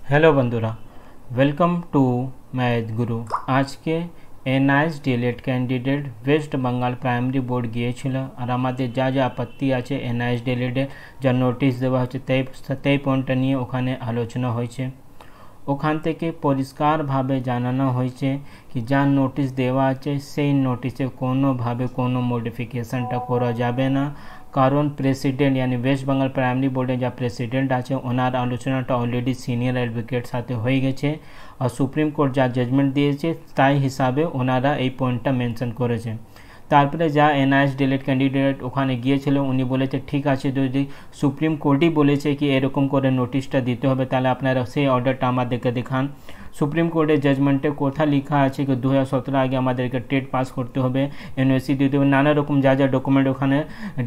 Hello बंधुरा welcome to math Guru. आज के NIS DElEd candidate West Bengal primary board গিয়েছিল আর আমাদের যা যা আপত্তি আছে এনআইএস ডিএলএডে যা নোটিশ দেওয়া হচ্ছে তাই পয়েন্টটা নিয়ে ওখানে আলোচনা হয়েছে। ওখান থেকে পরিষ্কারভাবে জানানো হয়েছে কি যা নোটিশ দেওয়া আছে সেই নোটিশে কোনোভাবে কোনো মডিফিকেশনটা করা যাবে না, কারণ প্রেসিডেন্ট यानी वेस्ट बंगाल प्राइमारी बोर्डे जा प्रेसिडेंट আছে ওনার আলোচনাটা অলরেডি সিনিয়র অ্যাডভোকেট সাথে হয়ে গেছে আর সুপ্রিম কোর্ট যা জাজমেন্ট দিয়েছে তাই হিসাবে ওনারা এই পয়েন্টটা মেনশন করেছে। তারপরে যা এনআইএস ডিএলএড ক্যান্ডিডেট ওখানে গিয়েছিল উনি বলেছে ঠিক আছে, যদি সুপ্রিম কোর্টই বলেছে কি এরকম করে নোটিশটা দিতে হবে তাহলে আপনারা সেই অর্ডারটা আমাদেরকে দেখান। সুপ্রিম কোর্টের জাজমেন্টে কোথায় লেখা আছে কি 2017 আগে আমাদেরকে টেট পাস করতে হবে, এনওসি দিতে হবে, নানা রকম যা যা ডকুমেন্ট ওখানে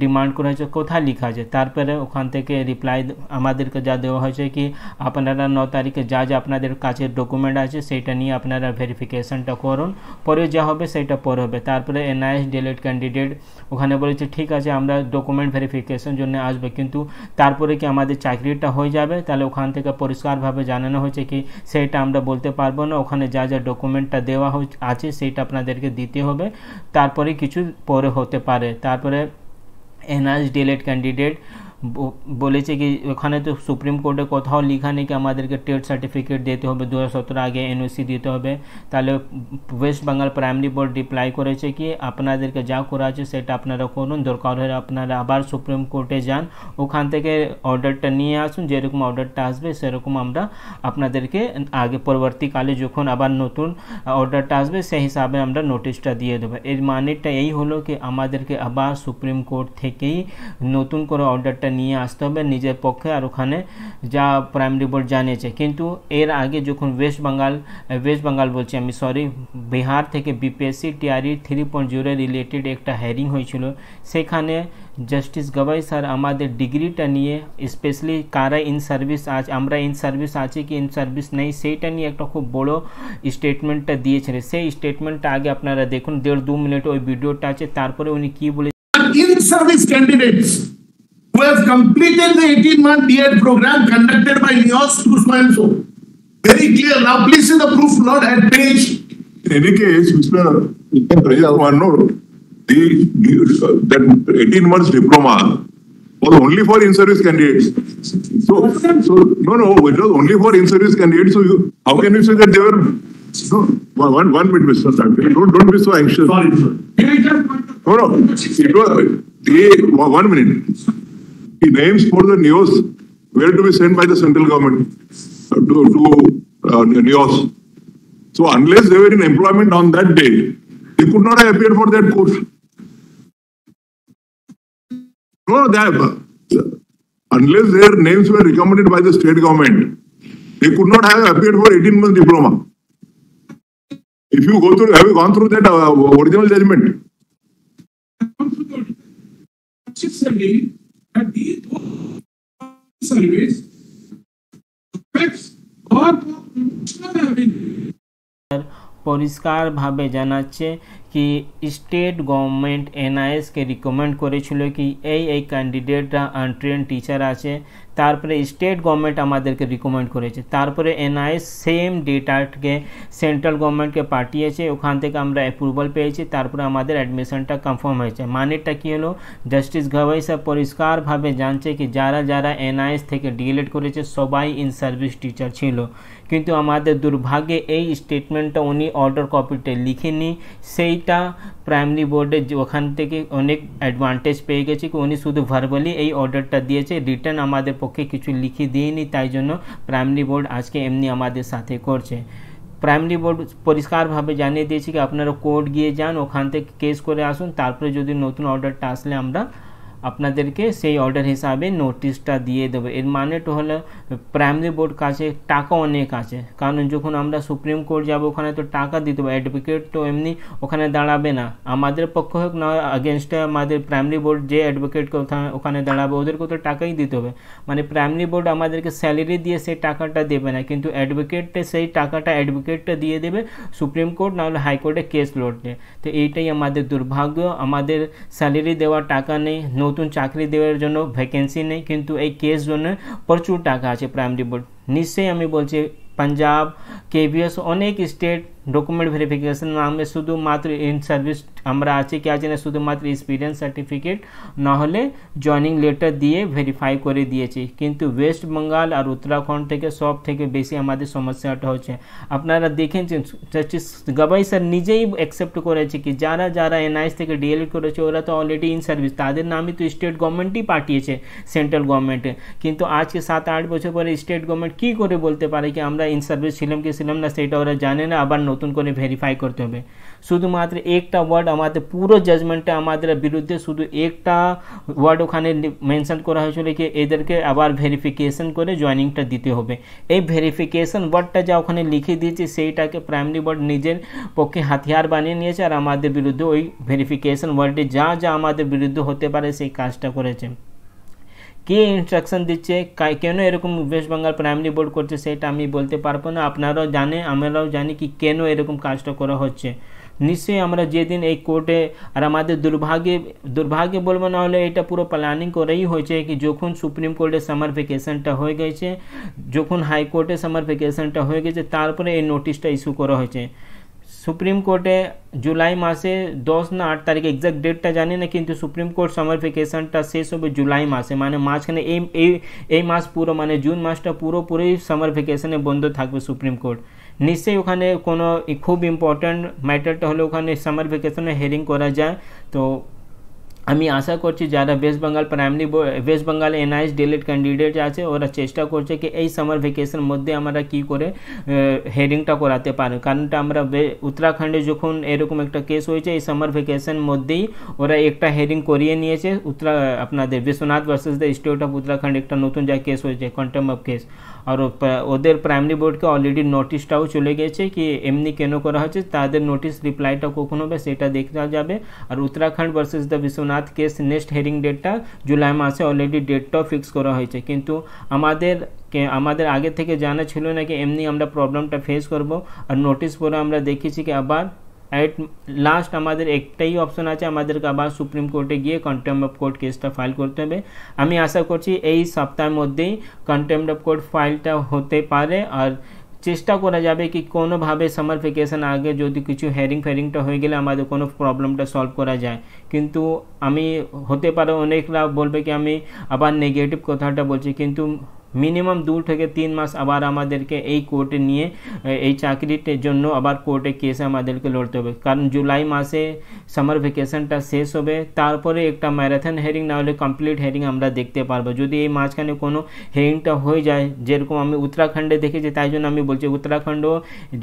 ডিমান্ড করা হয়েছে কোথায় লেখা আছে। তারপরে ওখান থেকে রিপ্লাই আমাদেরকে যা দেওয়া হয়েছে কি আপনারা 9 তারিখে যা যা আপনাদের কাছে ডকুমেন্ট আছে সেইটা নিয়ে আপনারা ভেরিফিকেশনটা করুন, পরে যা হবে সেটা পরে হবে। তারপরে এনআইএস ডিএলএড ক্যান্ডিডেট ওখানে বলেছে ঠিক আছে আমরা ডকুমেন্ট ভেরিফিকেশন জন্য আসবে, কিন্তু তারপরে কি আমাদের চাকরিটা হয়ে যাবে, তাহলে ওখান থেকে পরিষ্কারভাবে জানানো হয়েছে কি সেটা আমরা বলতে পারবো না, ওখানে যা যা ডকুমেন্টটা দেওয়া আছে সেটা আপনাদেরকে দিতে হবে, তারপরে কিছু পরে হতে পারে। তারপরে এনআইএস ডিএলএড ক্যান্ডিডেট বলেছে কি ওখানে তো সুপ্রিম কোর্টে কোথাও লেখা নেই কি আমাদেরকে টেট সার্টিফিকেট দিতে হবে 2017 আগে এনওসি দিতে হবে। তাহলে West Bengal primary board reply করেছে কি আপনাদেরকে যা করা আছে সেটা আপনারা করুন, দরকার হলে আপনারা আবার সুপ্রিম কোর্টে যান, ওখান থেকে অর্ডারটা নিয়ে আসুন, যেরকম অর্ডারটা আসবে সেরকম আমরা আপনাদেরকে আগে পরবর্তীকালে যখন আবার নতুন অর্ডারটা আসবে সেই হিসাবে আমরা নোটিশটা দিয়ে দেবো। এর মানেটা এই হলো কি আমাদেরকে আবার সুপ্রিম কোর্ট থেকেই নতুন করে অর্ডারটা নিয়ে আসতে হবে নিজের পক্ষে, আর ওখানে যা প্রাইমারি বোর্ড জানিয়েছে। কিন্তু এর আগে যখন ওয়েস্ট বেঙ্গল বলছি আমি সরি, বিহার থেকে বিপিএসসি টিআরই 3.0 রিলেটেড একটা হেয়ারিং হয়েছিল, সেখানে জাস্টিস গবাই স্যার আমাদের ডিগ্রিটা নিয়ে স্পেশালি কারা ইন সার্ভিস আছে, আমরা ইন সার্ভিস আছি কি ইন সার্ভিস নেই সেইটা নিয়ে একটা খুব বড় স্টেটমেন্টটা দিয়েছিলেন। সেই স্টেটমেন্টটা আগে আপনারা দেখুন, 1.5-2 মিনিট ওই ভিডিওটা আছে। তারপরে উনি কি বলে in service candidates who have completed the 18-month DED program conducted by NIOS to so and so. Very clear. Now please see the proof not at page. In any case, Mr. That 18 months diploma was only for in-service candidates. So no, it was only for in-service candidates. So how can you say that they were? No, one minute, Mr. Don't be so anxious. Sorry, sir. No. It was 1 minute. The names for the NIOS were to be sent by the central government to NIOS. So unless they were in employment on that day, they could not have appeared for that post. No, unless their names were recommended by the state government, they could not have appeared for 18 months diploma. If you go through, have you gone through that original judgment? Service পরিষ্কারভাবে জানাচ্ছে কি state government এনআইএসকে recommend করেছিল কি এই ক্যান্ডিডেটরা untrained teacher আছে, তারপরে state government আমাদেরকে recommend করেছে, তারপরে এনআইএস সেম ডেটাকে সেন্ট্রাল গভর্নমেন্টকে পাঠিয়েছে, ওখান থেকে আমরা অ্যাপ্রুভাল পেয়েছি, তারপরে আমাদের অ্যাডমিশনটা কনফার্ম হয়েছে। মানেটা কী হলো, জাস্টিস গবাই স্যার পরিষ্কারভাবে জানছে কি যারা এনআইএস থেকে ডিএলএড করেছে সবাই ইন সার্ভিস টিচার ছিল, কিন্তু আমাদের দুর্ভাগ্যে এই স্টেটমেন্টটা উনি অর্ডার কপিতে লিখেনি, সেইটা প্রাইমারি বোর্ডে ওখান থেকে অনেক অ্যাডভান্টেজ পেয়ে গেছে কি উনি শুধু ভার্বালি এই অর্ডারটা দিয়েছে, রিটার্ন আমাদের পক্ষে কিছু লিখে দিইনি, তাই জন্য প্রাইমারি বোর্ড আজকে এমনি আমাদের সাথে করছে। প্রাইমারি বোর্ড পরিষ্কারভাবে জানিয়ে দিয়েছে কি আপনারা কোর্ট গিয়ে যান, ওখান থেকে কেস করে আসুন, তারপরে যদি নতুন অর্ডারটা আসলে আমরা আপনাদেরকে সেই অর্ডার হিসাবে নোটিশটা দিয়ে দেবো। এর মানেটা হলো প্রাইমারি বোর্ড কাছে টাকা অনেক আছে, কারণ যখন আমরা সুপ্রিম কোর্ট যাব ওখানে তো টাকা দিতে হবে, অ্যাডভোকেট তো এমনি ওখানে দাঁড়াবে না, আমাদের পক্ষ হোক না আগেনস্টে আমাদের প্রাইমারি বোর্ড যে অ্যাডভোকেটকে ওখানে দাঁড়াবে ওদেরকে তো টাকাই দিতে হবে। মানে প্রাইমারি বোর্ড আমাদেরকে স্যালারি দিয়ে সেই টাকাটা দেবে না, কিন্তু অ্যাডভোকেটে সেই টাকাটা অ্যাডভোকেটটা দিয়ে দেবে সুপ্রিম কোর্ট নাহলে হাইকোর্টে কেস লড়তে। তো এইটাই আমাদের দুর্ভাগ্য, আমাদের স্যালারি দেওয়ার টাকা নেই, নতুন নতুন চাকরি দেওয়ার জন্য ভ্যাকেন্সি নেই, কিন্তু এই কেস জন্য প্রচুর টাকা আছে প্রাইমারি বোর্ড। নিশ্চয়ই আমি বলছি পাঞ্জাব, কেভিএস অনেক স্টেট ডকুমেন্ট ভেরিফিকেশন নামে শুধুমাত্র ইন সার্ভিস আমরা আছে কি আছে না শুধুমাত্র এক্সপিরিয়েন্স সার্টিফিকেট না হলে জয়নিং লেটার দিয়ে ভেরিফাই করে দিয়েছে, কিন্তু ওয়েস্ট বেঙ্গল আর উত্তরাখণ্ড থেকে সব থেকে বেশি আমাদের সমস্যাটা হচ্ছে। আপনারা দেখেছেন জাস্টিস গবাই স্যার নিজেই অ্যাকসেপ্ট করেছে কি যারা যারা এনআইএস থেকে ডিএলএড করেছে ওরা তো অলরেডি ইন সার্ভিস, তাদের নামই তো স্টেট গভর্নমেন্টই পাঠিয়েছে সেন্ট্রাল গভর্নমেন্টে, কিন্তু আজকে 7-8 বছর পরে স্টেট গভর্নমেন্ট কী করে বলতে পারে কি আমরা ইন সার্ভিস ছিলাম কি ছিলাম না, সেটা ওরা জানে না, আবার নতুন করে ভেরিফাই করতে হবে। শুধুমাত্র একটা ওয়ার্ড আমাদের পুরো জাজমেন্টে আমাদের বিরুদ্ধে শুধু একটা ওয়ার্ড ওখানে মেনশন করা হয়েছিল কি এদেরকে আবার ভেরিফিকেশন করে জয়নিংটা দিতে হবে। এই ভেরিফিকেশন ওয়ার্ডটা যা ওখানে লিখে দিয়েছে সেইটাকে প্রাইমারি বোর্ড নিজের পক্ষে হাতিয়ার বানিয়ে নিয়েছে আর আমাদের বিরুদ্ধে ওই ভেরিফিকেশন ওয়ার্ডে যা যা আমাদের বিরুদ্ধে হতে পারে সেই কাজটা করেছে। কে ইনস্ট্রাকশন দিচ্ছে কেন এরকম ওয়েস্ট বেঙ্গল প্রাইমারি বোর্ড করছে সেটা আমি বলতে পারবো না, আপনারাও জানে আমরাও জানি কি কেন এরকম কাজটা করা হচ্ছে। নিশ্চয়ই আমরা যেদিন এই কোর্টে আর আমাদের দুর্ভাগ্যে বলবো না হলে এটা পুরো প্ল্যানিং করেই হয়েছে কি যখন সুপ্রিম কোর্টে সামার ভ্যাকেশনটা হয়ে গেছে, যখন হাইকোর্টে সামার ভ্যাকেশনটা হয়ে গেছে তারপরে এই নোটিশটা ইস্যু করা হয়েছে। সুপ্রিম কোর্টে জুলাই মাসে 10 না 8 তারিখ এক্সাক্ট ডেটটা জানি না, কিন্তু সুপ্রিম কোর্ট সামার ভ্যাকেশনটা শেষ হবে জুলাই মাসে, মানে মাঝখানে এই মাস পুরো মানে জুন মাসটা পুরোপুরি সামার ভ্যাকেশনে বন্ধ থাকবে সুপ্রিম কোর্ট। নিশ্চয়ই ওখানে কোনো খুব ইম্পর্ট্যান্ট ম্যাটারটা হলে ওখানে সামার ভ্যাকেশনে হিয়ারিং করা যায়। তো আমি আশা করছি যারা West Bengal primary board West Bengal NIS DElEd candidate আছে ওরা চেষ্টা করছে কি এই সামার ভ্যাকেশন মধ্যে আমরা কি করে হিয়ারিংটা করাতে পারি, কারণটা আমরা উত্তরাখণ্ডে যখন এরকম একটা কেস হয়েছে এই সামার ভ্যাকেশন মধ্যেই ওরা একটা হিয়ারিং করিয়ে নিয়েছে। আপনাদের Biswanath versus the state of Uttarakhand একটা নতুন যা কেস হয়েছে কন্টেম্প অফ কেস, আর ওদের প্রাইমারি বোর্ডকে অলরেডি নোটিশটাও চলে গেছে কি এমনি কেন করা হচ্ছে, তাদের নোটিশ রিপ্লাইটা কখন হবে সেটা দেখতে যাবে। আর Uttarakhand versus the Vishwanath case next hearing ডেটটা জুলাই মাসে অলরেডি ডেটটাও ফিক্স করা হয়েছে, কিন্তু আমাদের আগে থেকে জানা ছিল না কি এমনি আমরা প্রবলেমটা ফেস করব। আর নোটিশ পরে আমরা দেখেছি কি আবার এট লাস্ট আমাদের একটাই অপশন আছে আমাদেরকে আবার সুপ্রিম কোর্টে গিয়ে কন্টেম্প অফ কোর্ট কেসটা ফাইল করতে হবে। আমি আশা করছি এই সপ্তাহের মধ্যেই কন্টেম্প অফ কোর্ট ফাইলটা হতে পারে আর চেষ্টা করা যাবে কি কোনোভাবে সামার ভ্যাকেশন আগে যদি কিছু হিয়ারিংটা হয়ে গেলে আমাদের কোনো প্রবলেমটা সলভ করা যায়, কিন্তু আমি হতে পারে অনেকরা বলবে কি আমি আবার নেগেটিভ কথাটা বলছি, কিন্তু মিনিমাম 2 থেকে 3 মাস আবার আমাদেরকে এই কোর্টে নিয়ে এই চাকরির জন্য আবার কোর্টে কেসে আমাদেরকে লড়তে হবে, কারণ জুলাই মাসে সামার ভ্যাকেশনটা শেষ হবে তারপরে একটা ম্যারাথন হিয়ারিং না হলে কমপ্লিট হিয়ারিং আমরা দেখতে পারবো। যদি এই মাঝখানে কোনো হিয়ারিংটা হয়ে যায় যেরকম আমি উত্তরাখণ্ডে দেখেছি, তাই জন্য আমি বলছি উত্তরাখণ্ডও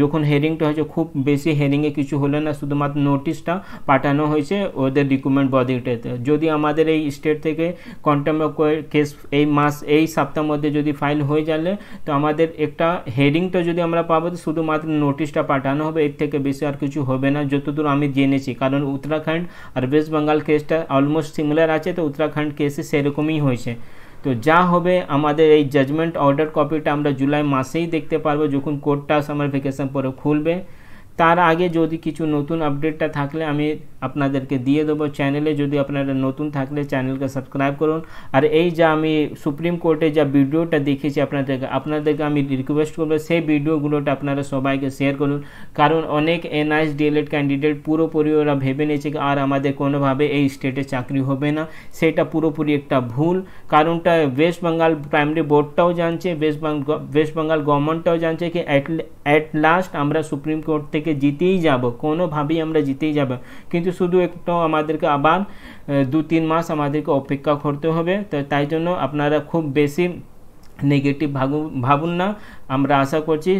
যখন হিয়ারিংটা হয়েছে খুব বেশি হিয়ারিংয়ে কিছু হলো না, শুধুমাত্র নোটিশটা পাঠানো হয়েছে ওদের রিক্রুটমেন্ট বডিটাতে। যদি আমাদের এই স্টেট থেকে কন্টেম্প অফ কেস এই সপ্তাহের মধ্যে যদি ফাইল হয়ে যাবে তো আমাদের একটা হেডিংটা যদি আমরা পাবো তো শুধুমাত্র নোটিশটা পাঠানো হবে, এর থেকে বেশি আর কিছু হবে না যতদূর আমি জেনেছি, কারণ উত্তরাখণ্ড আর ওয়েস্ট বেঙ্গল কেসটা অলমোস্ট সিমিলার আছে, তো উত্তরাখণ্ড কেসে সেরকমই হয়েছে। তো যা হবে আমাদের এই জাজমেন্ট অর্ডার কপিটা আমরা জুলাই মাসেই দেখতে পারবো যখন কোর্টটা সামার ভ্যাকেশন পরে খুলবে। তার আগে যদি কিছু নতুন আপডেটটা থাকলে আমি আপনাদেরকে দিয়ে দেবো চ্যানেলে, যদি আপনারা নতুন থাকলে চ্যানেলকে সাবস্ক্রাইব করুন। আর এই যা আমি সুপ্রিম কোর্টে যা ভিডিওটা দেখেছি আপনাদেরকে আমি রিকোয়েস্ট করবো সেই ভিডিওগুলোটা আপনারা সবাইকে শেয়ার করুন, কারণ অনেক এনআইএস ডিএলএড ক্যান্ডিডেট পুরোপুরি ওরা ভেবে নিয়েছে আর আমাদের কোনোভাবে এই স্টেটে চাকরি হবে না, সেটা পুরোপুরি একটা ভুল। কারণটা ওয়েস্ট বেঙ্গল প্রাইমারি বোর্ডটাও জানছে, ওয়েস্ট বেঙ্গল গভর্নমেন্টটাও জানছে কি অ্যাট লাস্ট আমরা সুপ্রিম কোর্ট থেকে জিতেই যাব, কোনোভাবেই আমরা জিতেই যাব, কিন্তু শুধু একটু আমাদেরকে আবার 2-3 মাস আমাদেরকে অপেক্ষা করতে হবে। তো তাই জন্য আপনারা খুব বেশি নেগেটিভ ভাবুন না। আমরা আশা করছি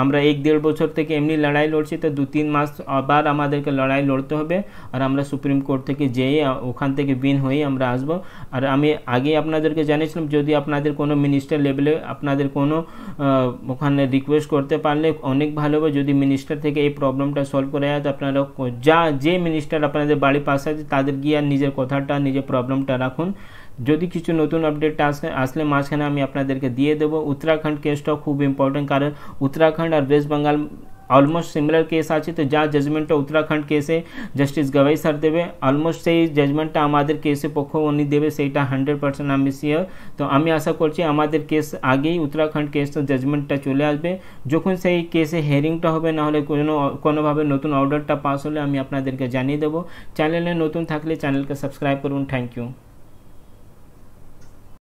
আমরা 1-1.5 বছর থেকে এমনি লড়াই লড়ছি, তো 2-3 মাস আবার আমাদেরকে লড়াই লড়তে হবে আর আমরা সুপ্রিম কোর্ট থেকে যেয়ে ওখান থেকে উইন হয়ে আমরা আসবো। আর আমি আগে আপনাদেরকে জানিয়েছিলাম যদি আপনাদের কোনো মিনিস্টার লেভেলে আপনাদের কোনো ওখানে রিকোয়েস্ট করতে পারলে অনেক ভালো হবে, যদি মিনিস্টার থেকে এই প্রবলেমটা সলভ করে যায় তো আপনারা যে মিনিস্টার আপনাদের বাড়ির পাশে আছে তাদের গিয়ে আর নিজের কথাটা নিজের প্রবলেমটা রাখুন। যদি কিছু নতুন আপডেট আসলে মাঝখানে আমি আপনাদেরকে দিয়ে দেবো। উত্তরাখণ্ড কেসটাও খুব ইম্পর্টেন্ট, কারণ উত্তরাখণ্ড আর West Bengal almost similar case আছে, তো যা জাজমেন্টটা উত্তরাখণ্ড কেসে জাস্টিস গবাই স্যার দেবে, অলমোস্ট সেই জাজমেন্টটা আমাদের কেসে পক্ষ উনি দেবে, সেইটা 100% আমি শিওর। তো আমি আশা করছি আমাদের কেস আগেই উত্তরাখণ্ড কেসের জাজমেন্টটা চলে আসবে। যখন সেই কেসে হিয়ারিংটা হবে, না হলে কোনোভাবে নতুন অর্ডারটা পাস হলে আমি আপনাদেরকে জানিয়ে দেবো। চ্যানেলে নতুন থাকলে চ্যানেলকে সাবস্ক্রাইব করুন। Thank you.